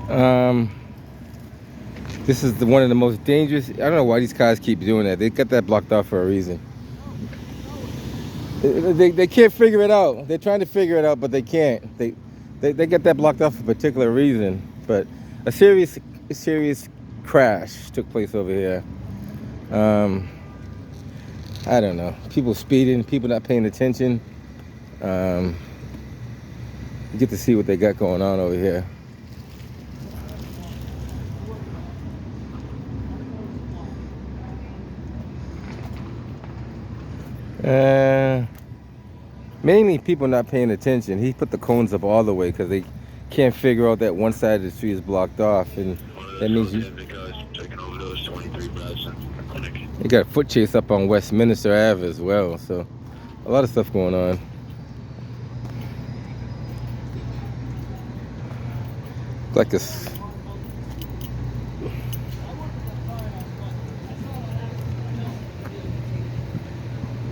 Um, this is one of the most dangerous. I don't know why these cars keep doing that. They got that blocked off for a reason. They can't figure it out. They're trying to figure it out, but they can't. They get that blocked off for a particular reason. But a serious crash took place over here. Um, I don't know. People speeding, people not paying attention. Um, you get to see what they got going on over here. Uh, Mainly people not paying attention. He put the cones up all the way because they can't figure out that one side of the street is blocked off, and that means you got a foot chase up on Westminster Ave as well. So a lot of stuff going on. Like a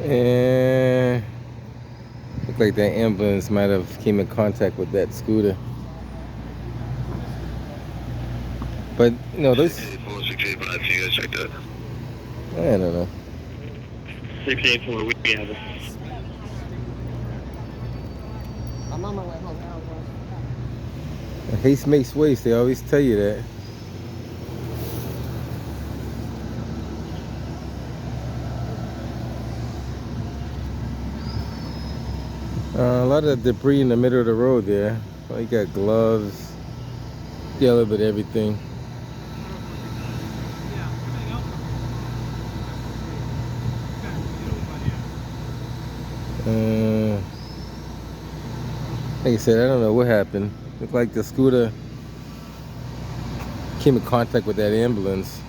and look like that ambulance might have came in contact with that scooter. But those. I don't know. 684, we have it. I'm on my way home now. Haste makes waste. They always tell you that. A lot of debris in the middle of the road there. Well, you got gloves, got a little bit of everything. Like I said, I don't know what happened. Looked like the scooter came in contact with that ambulance.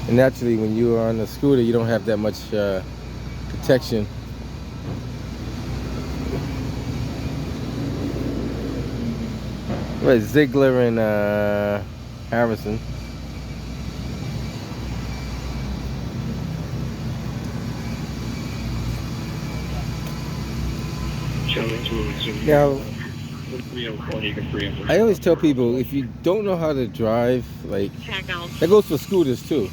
And naturally, when you are on a scooter, you don't have that much protection. Right, Ziegler and Harrison. Now, I always tell people, if you don't know how to drive, like, that goes for scooters too.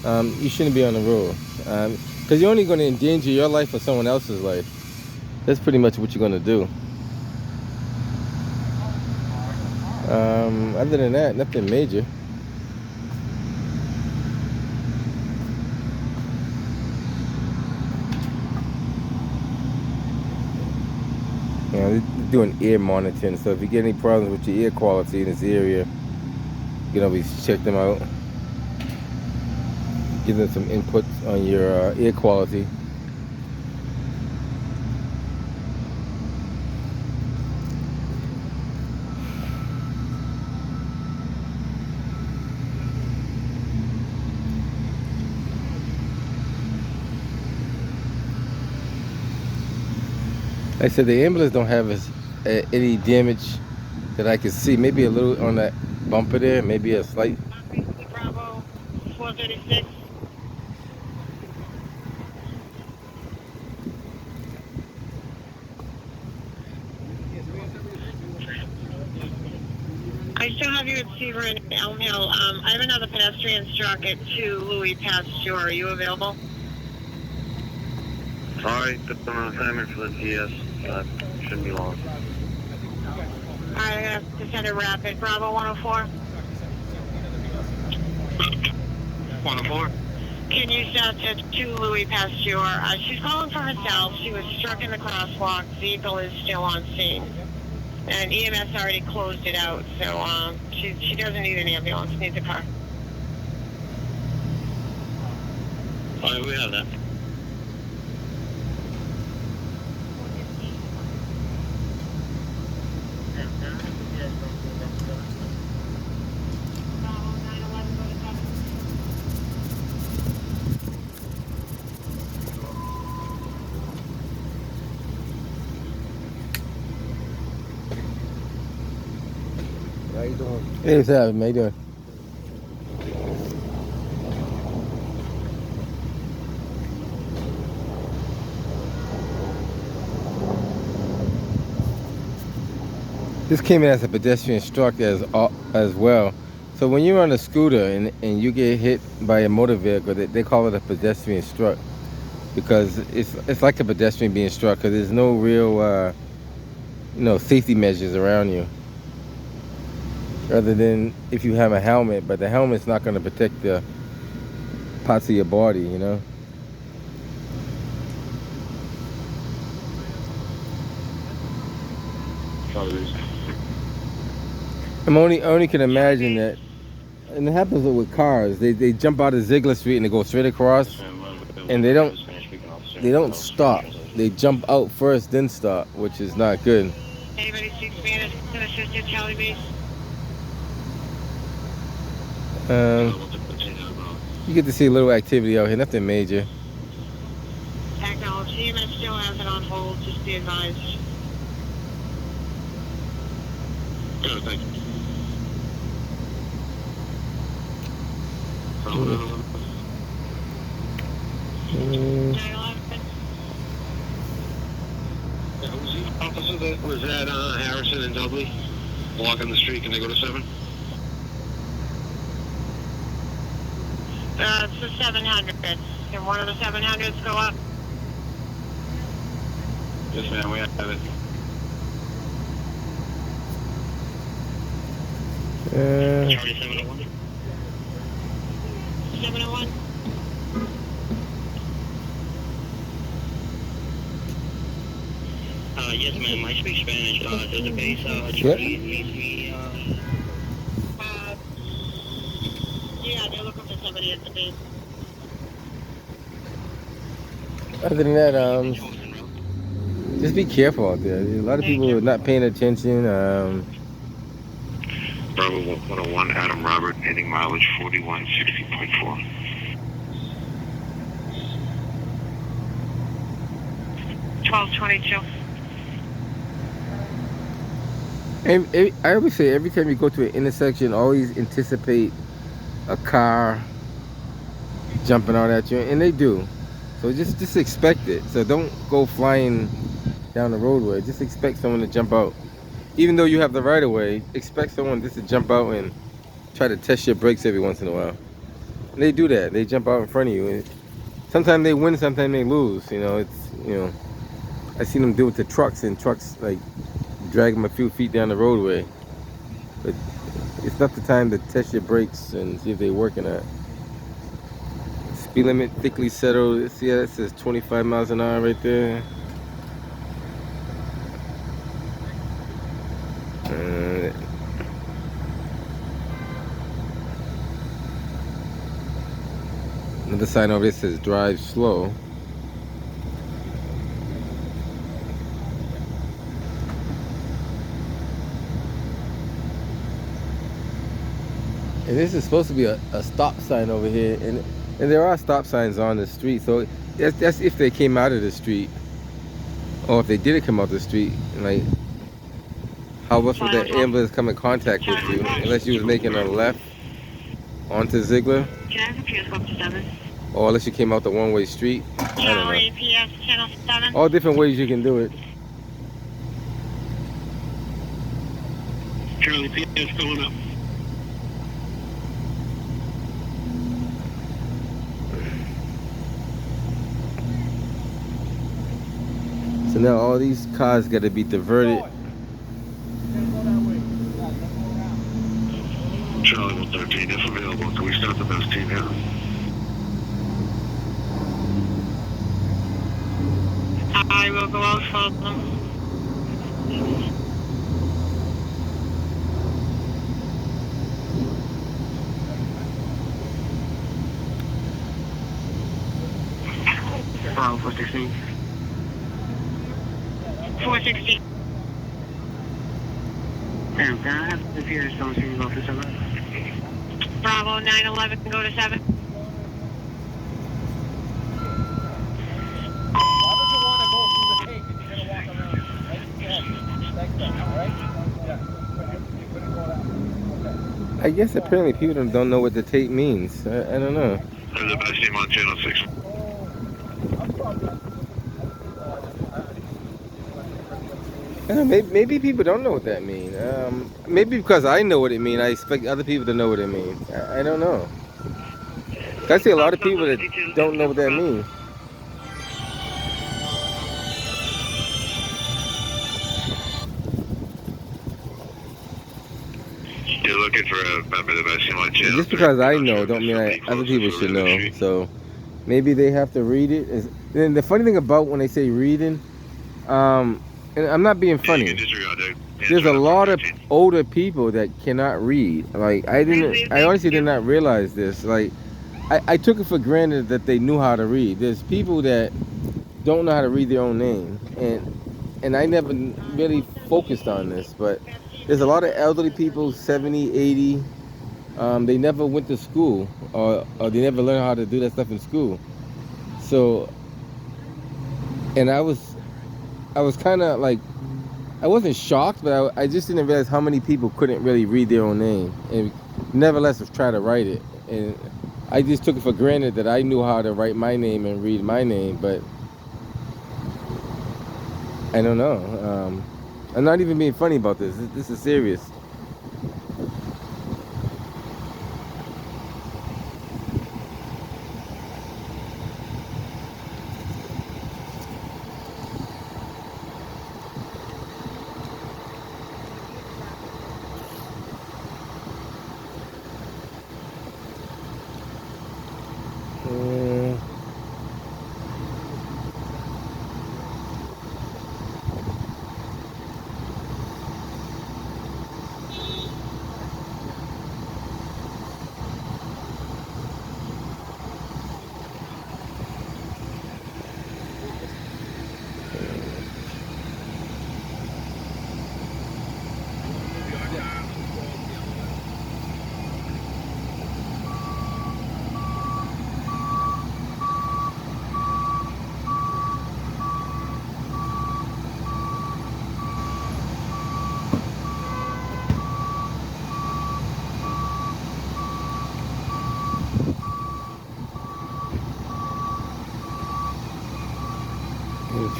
You shouldn't be on the road, because you're only going to endanger your life or someone else's life. That's pretty much what you're going to do. Other than that, nothing major. They're doing ear monitoring, so if you get any problems with your ear quality in this area, you can always check them out. Give them some input on your ear quality. Like I said, the ambulance don't have any damage that I can see. Maybe a little on that bumper there, maybe a slight. Bravo, 436. I still have you at Seaver and Elm Hill. I have another pedestrian struck at 2 Louis Pasteur. Are you available? Alright, put them on assignment for the GS. Shouldn't be long. Alright, I'm going to send a rapid. Bravo 104. 104? Can you stop at 2 Louis Pasteur? She's calling for herself. She was struck in the crosswalk. Vehicle is still on scene. And EMS already closed it out, so she doesn't need an ambulance, needs a car. Alright, we have that. How you doing? Hey, what's up? How you doing? This came in as a pedestrian struck as well. So when you're on a scooter and you get hit by a motor vehicle, they call it a pedestrian struck because it's like a pedestrian being struck because there's no real safety measures around you. Rather than if you have a helmet, but the helmet's not going to protect the parts of your body, you know. I only can imagine that, and it happens with cars. They jump out of Ziegler Street and they go straight across, and they don't stop. They jump out first, then stop, which is not good. Anybody speak Spanish? Can assist you, Charlie Base? You get to see a little activity out here, nothing major. Technology, EMS still has it on hold. Just be advised. Good, thank you. Officer, that was at Harrison and Dudley, blocking the street. Can they go to 7? It's the 700s. Can one of the 700s go up? Yes, ma'am, we have it. Charlie 701. 701? Yes, ma'am, I speak Spanish. There's a base, Yep. needs me, Yeah, they're looking for somebody at the base. Other than that, just be careful out there. A lot of people are not paying attention. Bravo 101, Adam Robert, hitting mileage 4160.4. I always say every time you go to an intersection, always anticipate a car jumping out at you, and they do. So just expect it. So don't go flying down the roadway. Just expect someone to jump out. Even though you have the right of way, expect someone just to jump out and try to test your brakes every once in a while. And they do that. They jump out in front of you. And sometimes they win, sometimes they lose. I seen them do it to trucks, and trucks like drag them a few feet down the roadway. But it's not the time to test your brakes and see if they're working at. Speed limit thickly settled. See how that says 25 miles an hour right there? Another sign over there says drive slow. And this is supposed to be a stop sign over here, and there are stop signs on the street. So that's if they came out of the street, or if they didn't come out the street. Like, how else would that ambulance come in contact with you unless you was making a left onto Ziegler? Can I have a PS go up to 7? Or unless you came out the one-way street. I don't know. Charlie, PS channel 7. All different ways you can do it. Charlie, PS going up. So now all these cars got to be diverted. Charlie 113, if available, can we start the best team here? I will go out for them. Bravo 416. 460. Ma'am, can I have the PS don't see you go for 7? Bravo 911, go to 7. I guess apparently people don't know what the tape means. I don't know. The best team on channel 6. Maybe people don't know what that means. Maybe because I know what it means, I expect other people to know what it means. I don't know. I see a lot of people that don't know what that means. You're looking for a member of the Best One channel. Just because I know, don't mean other people should know. So maybe they have to read it. And the funny thing about when they say reading, and I'm not being funny. There's a lot of older people that cannot read. Like I honestly did not realize this. Like I took it for granted that they knew how to read. There's people that don't know how to read their own name, and I never really focused on this, but there's a lot of elderly people, 70, 80. They never went to school, or they never learned how to do that stuff in school. So, and I was kind of like, I wasn't shocked, but I just didn't realize how many people couldn't really read their own name, and nevertheless try to write it. And I just took it for granted that I knew how to write my name and read my name, but I don't know. I'm not even being funny about this. This is serious.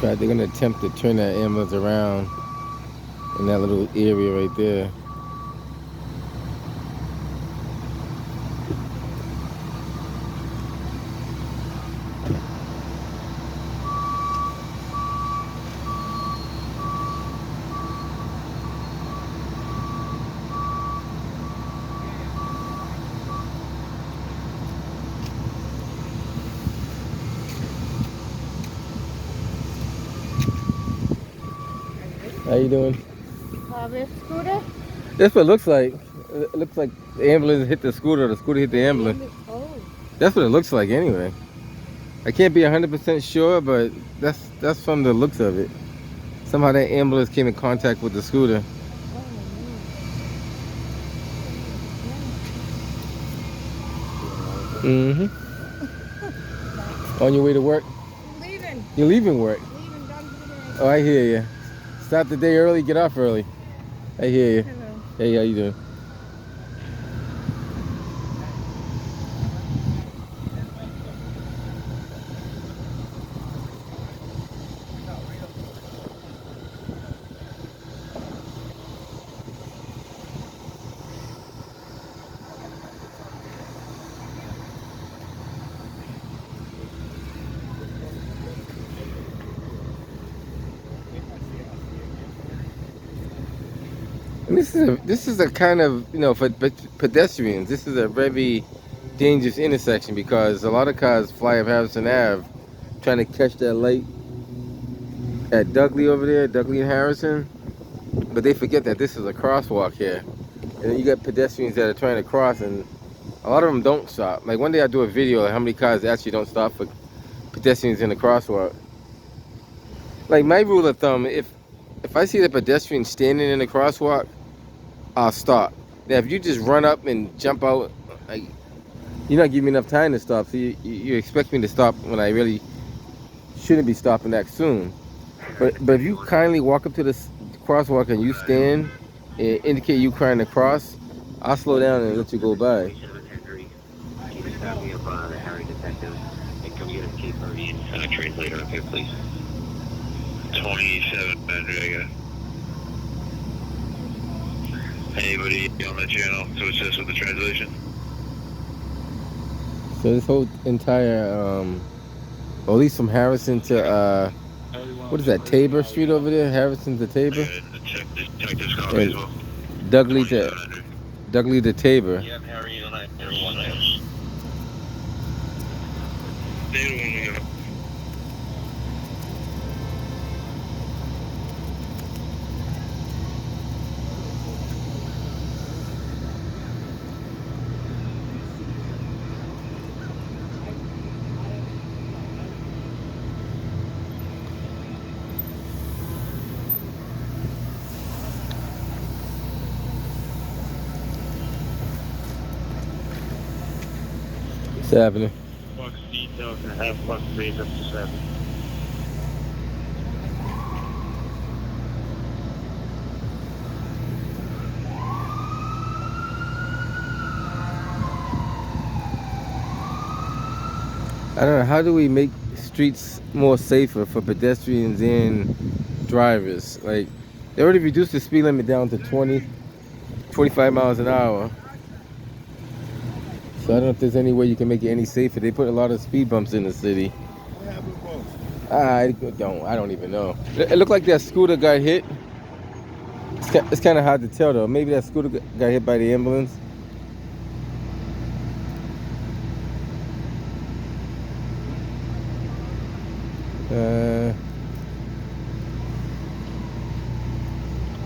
They're gonna attempt to turn that ambulance around in that little area right there. How you doing? This scooter? That's what it looks like. It looks like the ambulance hit the scooter hit the ambulance. Oh. That's what it looks like anyway. I can't be 100% sure, but that's from the looks of it. Somehow that ambulance came in contact with the scooter. Mm-hmm. On your way to work? Leaving. You're leaving work? Leaving, done for the day. Oh, I hear you. Start the day early, get off early. I hear you. Hello. Hey, how you doing? And this is a kind of, for pedestrians, this is a very dangerous intersection because a lot of cars fly up Harrison Ave trying to catch that light at Dudley over there, Dudley and Harrison, but they forget that this is a crosswalk here. And then you got pedestrians that are trying to cross, and a lot of them don't stop. Like one day I do a video of how many cars actually don't stop for pedestrians in the crosswalk. Like my rule of thumb, if I see the pedestrian standing in the crosswalk, I'll stop. Now, if you just run up and jump out, you're not giving me enough time to stop. So you expect me to stop when I really shouldn't be stopping that soon. But if you kindly walk up to the crosswalk and you stand and indicate you trying to cross, I'll slow down and let you go by. Translator up here, please. 27, I got Anybody on the channel to assist with the translation? So this whole entire, or at least from Harrison to, what is that, Tabor Street over there? Harrison to Tabor? Detectives copy as well. Dudley to 2700. Tabor. Yep, Harry, 901. Data when we go. What's happening? Fox details and have Fox 3 up to 7. I don't know, how do we make streets more safer for pedestrians and drivers? Like, they already reduced the speed limit down to 25 miles an hour. So I don't know if there's any way you can make it any safer. They put a lot of speed bumps in the city. I don't even know. It looked like that scooter got hit. It's kind of hard to tell though. Maybe that scooter got hit by the ambulance.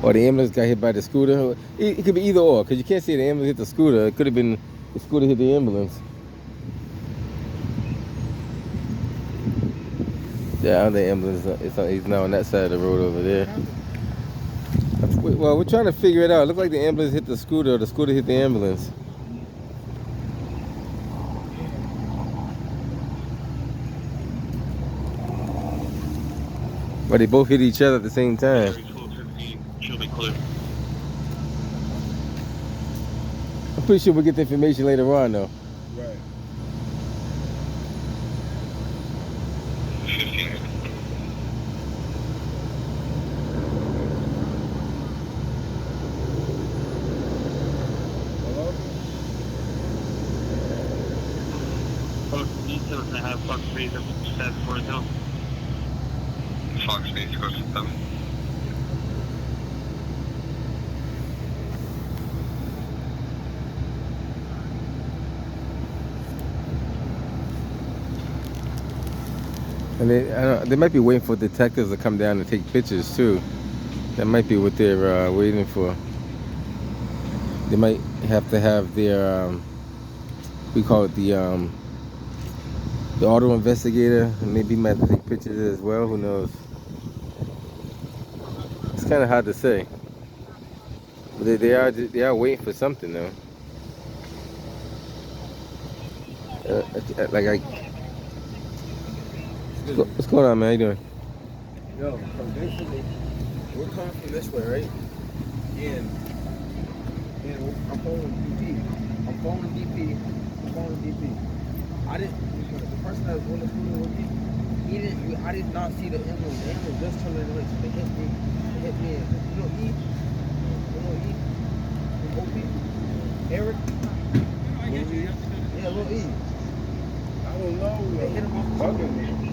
Or the ambulance got hit by the scooter. It could be either or, because you can't say the ambulance hit the scooter. It could have been the scooter hit the ambulance. Yeah, the ambulance he's now on that side of the road over there. Well, we're trying to figure it out. It looked like the ambulance hit the scooter, or the scooter hit the ambulance. But they both hit each other at the same time. She'll be clear. I'm pretty sure we'll get the information later on, though. Right. 15. Hello? Fox details and have Fox 3 up to 7 for his help. Fox needs to go to 7. And they might be waiting for detectives to come down and take pictures too. That might be what they're waiting for. They might have to have their, we call it the auto investigator, and maybe might have to take pictures as well. Who knows? It's kind of hard to say. But they are waiting for something though. What's going on, man? How you doing? Yo, so basically, we're coming from this way, right? And I'm following DP. I didn't, the person that was on the scooter with me, I did not see the ambulance. The ambulance just turned in the way, so they hit me. You know E? From OP? Eric? Yeah, Lil E. I don't know. They hit him off the Bugging scooter. me.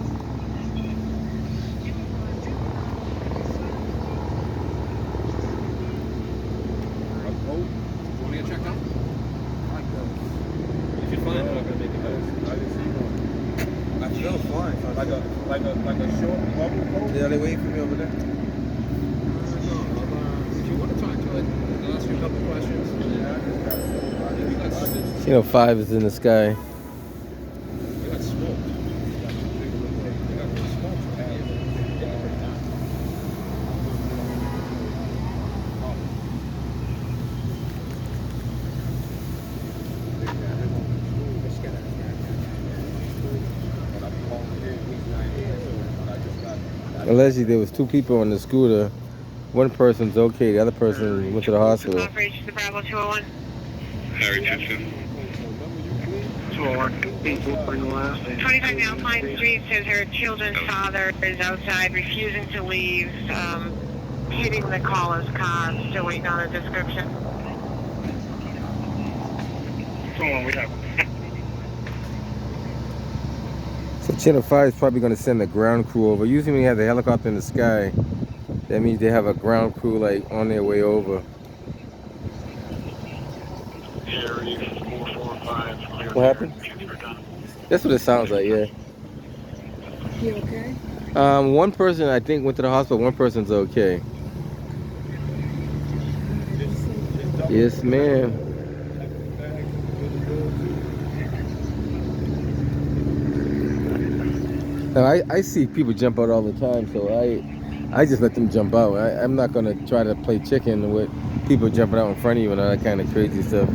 Want to get checked out? My God. If you're fine, I'm not going to make it better. I didn't see one. I feel fine. Like a short bubble coat. Yeah, they waiting for me over there. If you want to talk to it, I'll ask you a couple questions. You know, 5 is in the sky. You got smoked. You got really smoked. Allegedly, there was 2 people on the scooter. One person's okay, the other person went to the hospital. Operation to Bravo 201. Harry Tipton. 201. 25 Alpine Street says her children's father is outside refusing to leave. hitting the caller's car. Still waiting on a description. Come on, we have. So Channel 5 is probably going to send a ground crew over. Usually when you have the helicopter in the sky, that means they have a ground crew like on their way over. Area 445. What happened? That's what it sounds like, yeah. You okay? One person I think went to the hospital, one person's okay. Yes, ma'am. Now, I see people jump out all the time, so I just let them jump out. I'm not gonna try to play chicken with people jumping out in front of you and all that kind of crazy stuff.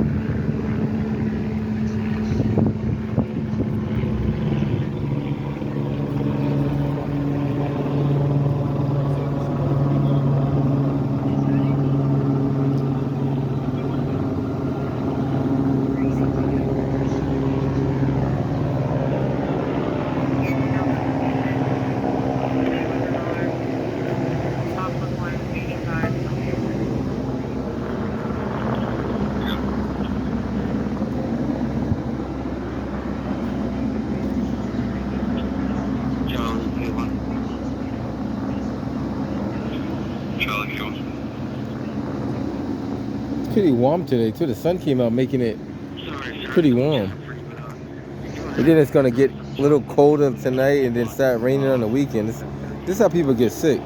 It's pretty warm today too. The sun came out making it pretty warm. And then it's gonna get a little colder tonight and then start raining on the weekend. This is how people get sick.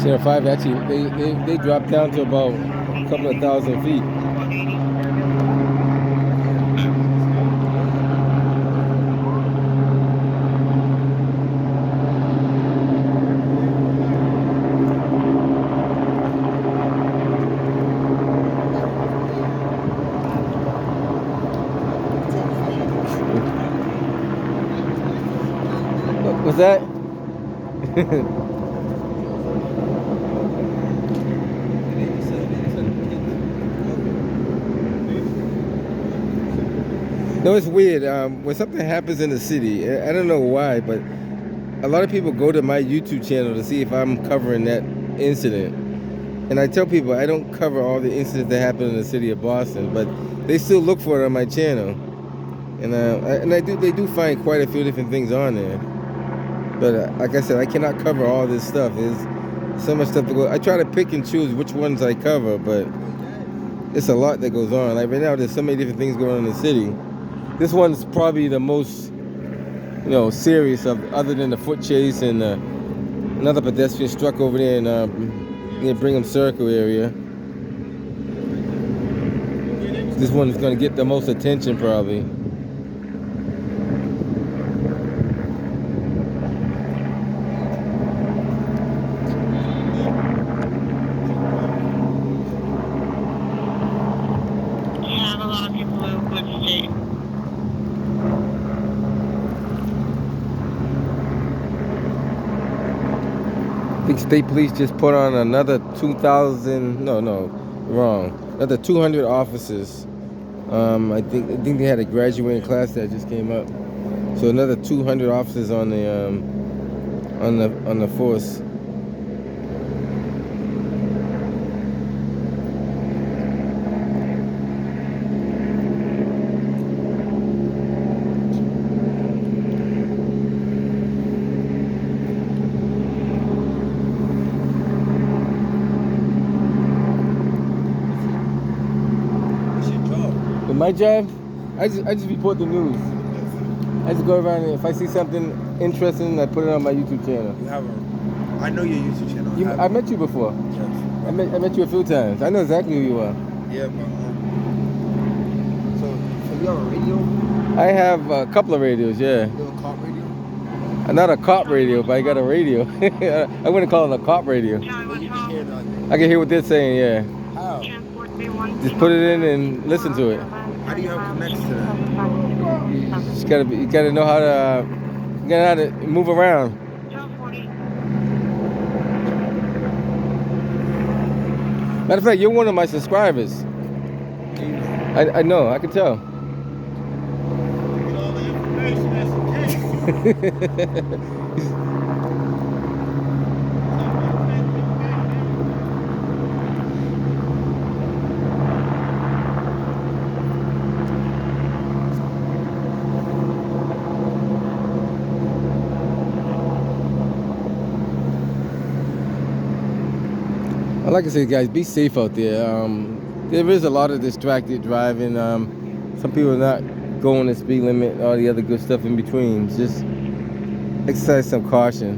Channel 5 actually they dropped down to about a couple of thousand feet. What's that? No, it's weird. When something happens in the city, I don't know why, but a lot of people go to my YouTube channel to see if I'm covering that incident. And I tell people I don't cover all the incidents that happen in the city of Boston, but they still look for it on my channel. And they do find quite a few different things on there. But like I said, I cannot cover all this stuff. There's so much stuff to go. I try to pick and choose which ones I cover, but it's a lot that goes on. Like right now, there's so many different things going on in the city. This one's probably the most, serious of, other than the foot chase and another pedestrian struck over there in near Brigham Circle area. This one is going to get the most attention probably. Havelock and Bluewood State. I think state police just put on another 2,000. Another 200 officers. I think they had a graduating class that just came up. So another 200 officers on the force. My job, I just report the news. I just go around and if I see something interesting, I put it on my YouTube channel. You have a... I know your YouTube channel. I met you before. Yes. I met you a few times. I know exactly who you are. Yeah, but... So you have a radio? I have a couple of radios, yeah. You have a cop radio? Not a cop radio, but I got a radio. I wouldn't call it a cop radio. Charlie, what's wrong? I can hear what they're saying, yeah. How? Transport Just put it in and listen to it. How do y'all connect to that? You gotta know how to, you gotta know how to move around. 1240. Matter of fact, you're one of my subscribers. I know, I can tell. Get all the information that's the case. Like I said, guys, be safe out there. There is a lot of distracted driving. Some people are not going the speed limit, all the other good stuff in between. Just exercise some caution.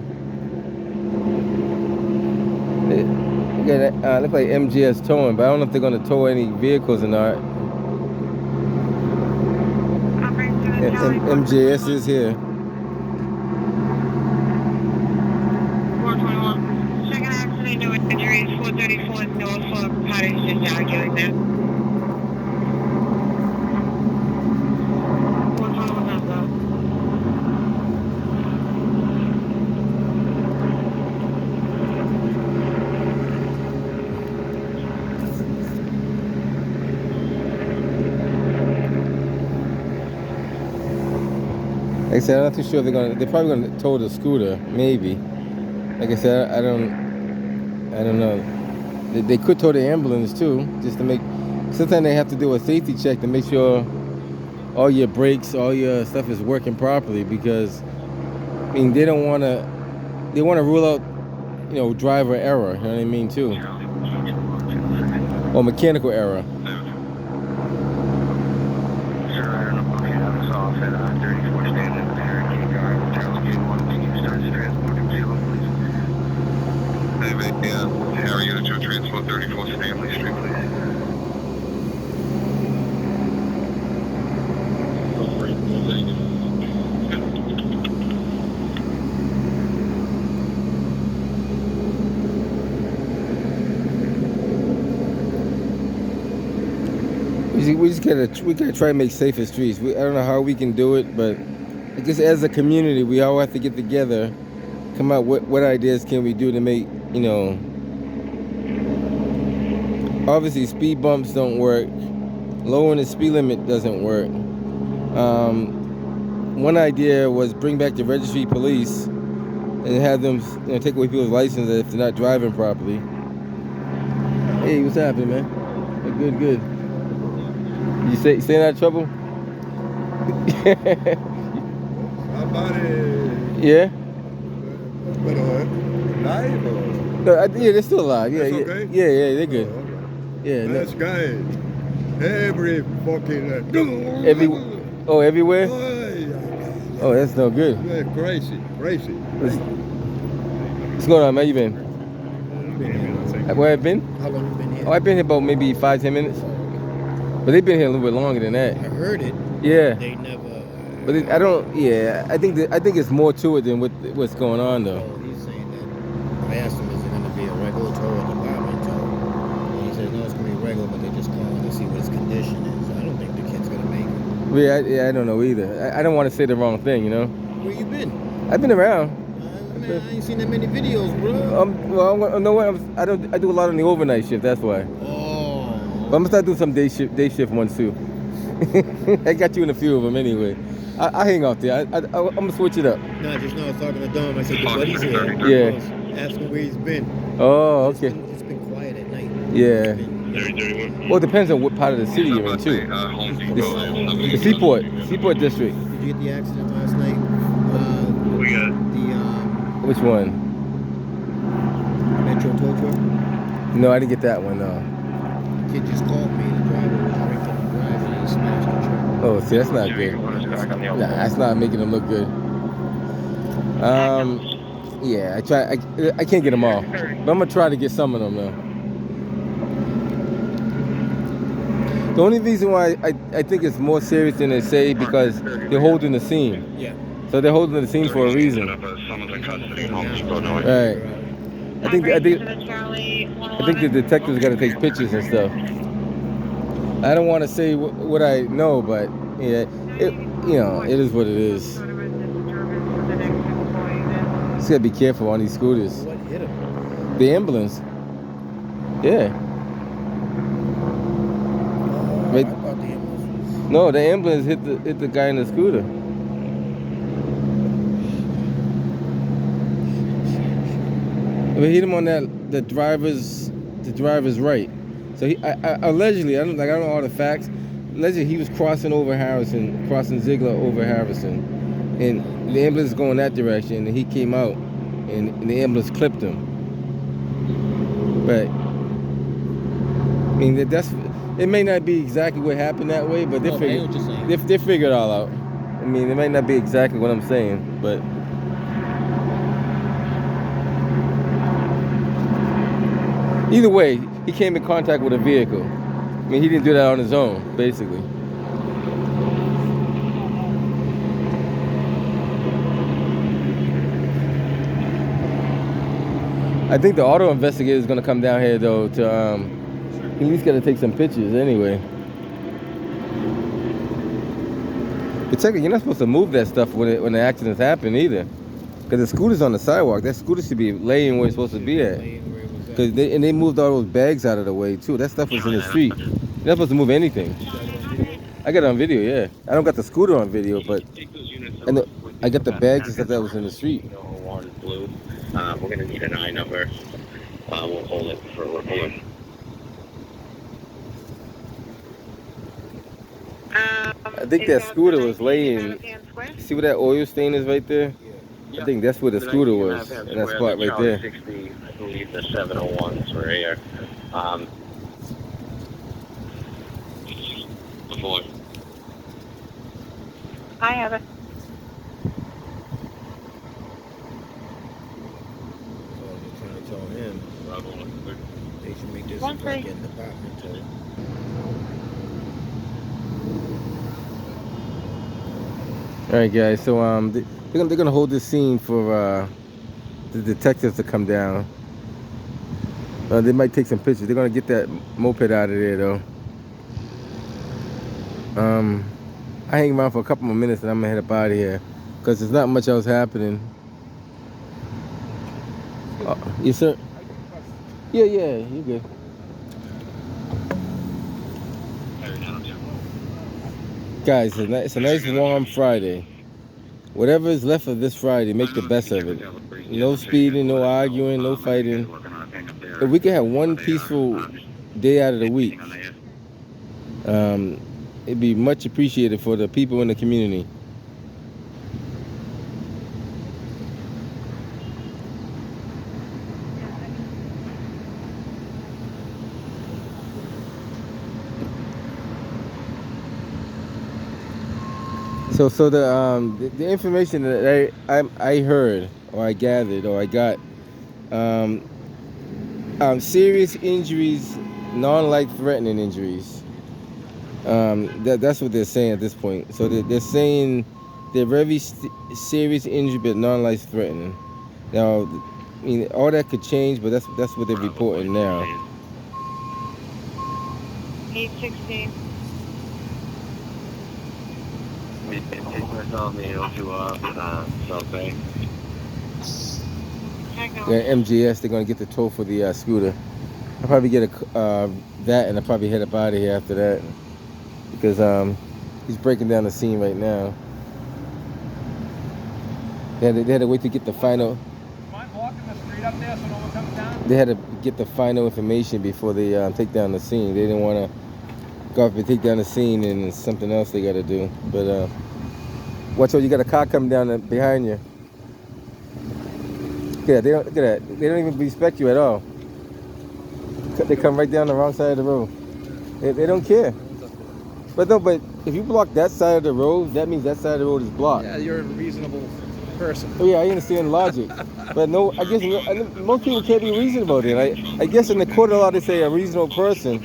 Look like MGS towing, but I don't know if they're going to tow any vehicles or not. MJS is here. 421. Second accident, no injuries. 434 Norfolk. Cottage just arguing there. 421 number. Like I said, I'm not too sure if they're probably gonna tow the scooter, maybe. Like I said, I don't know. They could tow the ambulance too, just to make, sometimes they have to do a safety check to make sure all your brakes, all your stuff is working properly, because, I mean, they want to rule out, driver error, you know what I mean, too. Or mechanical error. Harry Unit 2, Transport 34 Stanley Street, please. We gotta try to make safer streets. I don't know how we can do it, but I guess as a community, we all have to get together, come out what ideas can we do to make, obviously speed bumps don't work, lowering the speed limit doesn't work. One idea was bring back the registry police and have them, take away people's license if they're not driving properly. Hey, what's happening, man? Good. You staying out of trouble? My body. Yeah? But live or? No, yeah, they're still alive. Yeah, That's yeah, okay? yeah, they're good. Oh, okay. Yeah, no. This guy, every fucking. Everywhere? Oh, yeah. Oh, that's no good. Yeah, crazy. What's going on, man? You been? Where have been? How long you been here? Oh, I've been here about maybe 5-10 minutes. But they've been here a little bit longer than that. I heard it. Yeah. They never. But I don't. Yeah, I think it's more to it than what's going on though. Oh, he's saying that. I asked him, is it going to be a regular tow or a department tow? And he says, no, it's going to be regular, but they're just calling to see what his condition is. I don't think the kid's going to make it. Yeah, I don't know either. I don't want to say the wrong thing, Where you been? I've been around. Man, I ain't seen that many videos, bro. Well, no, I do a lot on the overnight shift. That's why. Oh. But I'm gonna start doing some day shift ones too. I got you in a few of them anyway. I hang out there. I'm gonna switch it up. No, just now I was talking to Dom. I said, your buddy's here. Yeah. Ask him where he's been. Oh, okay. It's been quiet at night. Yeah. It's been- Well, it depends on what part of the city you're in too. The Seaport District. Did you get the accident last night? We got Which one? Metro tow truck? No, I didn't get that one. No. The kid just called me. The driver was drinking and driving and he smashed the truck. Oh, see, that's not good. Nah, that's not making them look good. Yeah, I can't get them all, but I'm gonna try to get some of them though. The only reason why I think it's more serious than they say, because they're holding the scene. Yeah. So they're holding the scene for a reason. Right. I think the detectives got to take pictures and stuff. I don't want to say what I know, but yeah, it is what it is. Sort of a disturbance with the next employee then. Just gotta be careful on these scooters. What hit him? The ambulance. Yeah. Oh, Right. I thought the ambulance was. No, the ambulance hit the guy in the scooter. It hit him on the driver's right. So he allegedly, I don't know all the facts. Allegedly, he was crossing Ziegler over Harrison, and the ambulance is going that direction, and he came out, and the ambulance clipped him. But I mean, it may not be exactly what happened that way, but No, I hear what you're saying. they figure it all out. I mean, it might not be exactly what I'm saying, but. Either way, he came in contact with a vehicle. I mean, he didn't do that on his own, basically. I think the auto investigator is going to come down here, though, to at least got to take some pictures anyway. But technically, you're not supposed to move that stuff when the accidents happen either. Because the scooter's on the sidewalk. That scooter should be laying where it's supposed to be at. Cause they moved all those bags out of the way too. That stuff was in the street. You're not supposed to move anything. I got it on video, yeah. I don't got the scooter on video, but I got the bags and stuff that was in the street. One blue. We're gonna need an I number. We'll hold it for review. I think that scooter was laying. See where that oil stain is right there? I think that's where the scooter was, in that spot right there. 60, I believe the 701s were here. Before. I have it. So they're trying to tell him they should make this One look like thing. an departmental. All right, guys. So they're gonna hold this scene for the detectives to come down. They might take some pictures. They're gonna get that moped out of there, though. I hang around for a couple more minutes and I'm gonna head up out of here because there's not much else happening. Yes, sir. Yeah, you good. Guys, it's a nice warm Friday. Whatever is left of this Friday, make the best of it. No speeding, no arguing, no fighting. If we could have one peaceful day out of the week, it'd be much appreciated for the people in the community. So the information that I heard or I gathered or I got, serious injuries, non-life-threatening injuries. That's what they're saying at this point. So they're saying they're very serious injury but non-life-threatening. Now, I mean, all that could change, but that's what they're reporting now. 816. On the O2 South Bay. Yeah, MGS, they're gonna get the tow for the scooter. I'll probably get that, and I'll probably head up out of here after that because he's breaking down the scene right now. They had to wait to get the final. Mind walking the street up there so no one comes down? They had to get the final information before they take down the scene. They didn't want to go up and take down the scene and it's something else they got to do. But watch out! You got a car coming down behind you. Yeah, look at that. They don't even respect you at all. They come right down the wrong side of the road. They don't care. But if you block that side of the road, that means that side of the road is blocked. Yeah, you're a reasonable person. Oh yeah, I understand logic, but no, I guess most people can't be reasonable. Then I guess in the court of law they say a reasonable person.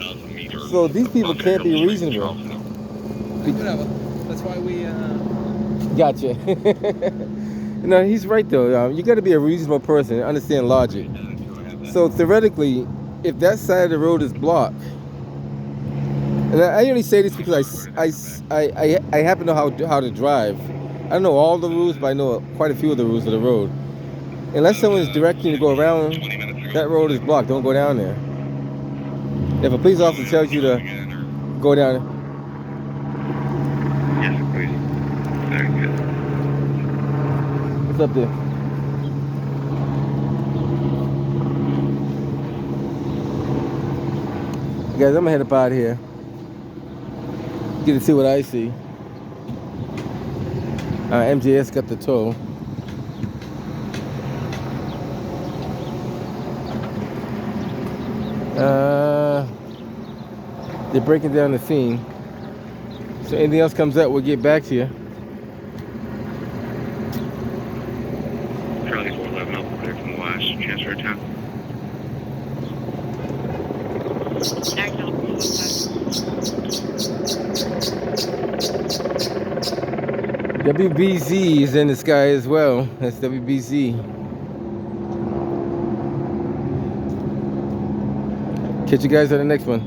So these people can't be reasonable. Whatever. That's why we. Gotcha. No, he's right though. You got to be a reasonable person and understand logic. So theoretically, if that side of the road is blocked, And I only say this because I happen to know how to drive. I don't know all the rules, but I know quite a few of the rules of the road. Unless someone's directing you to go around, that road is blocked. Don't go down there. If a police officer tells you to go down, Yes, please. Very good. what's up there? Guys, I'm gonna head up out of here. Get to see what I see. MJS got the tow. They're breaking down the scene. So anything else comes up, we'll get back to you. Charlie 411 Alpha clear from the last transfer town. WBZ is in the sky as well. That's WBZ. Catch you guys on the next one.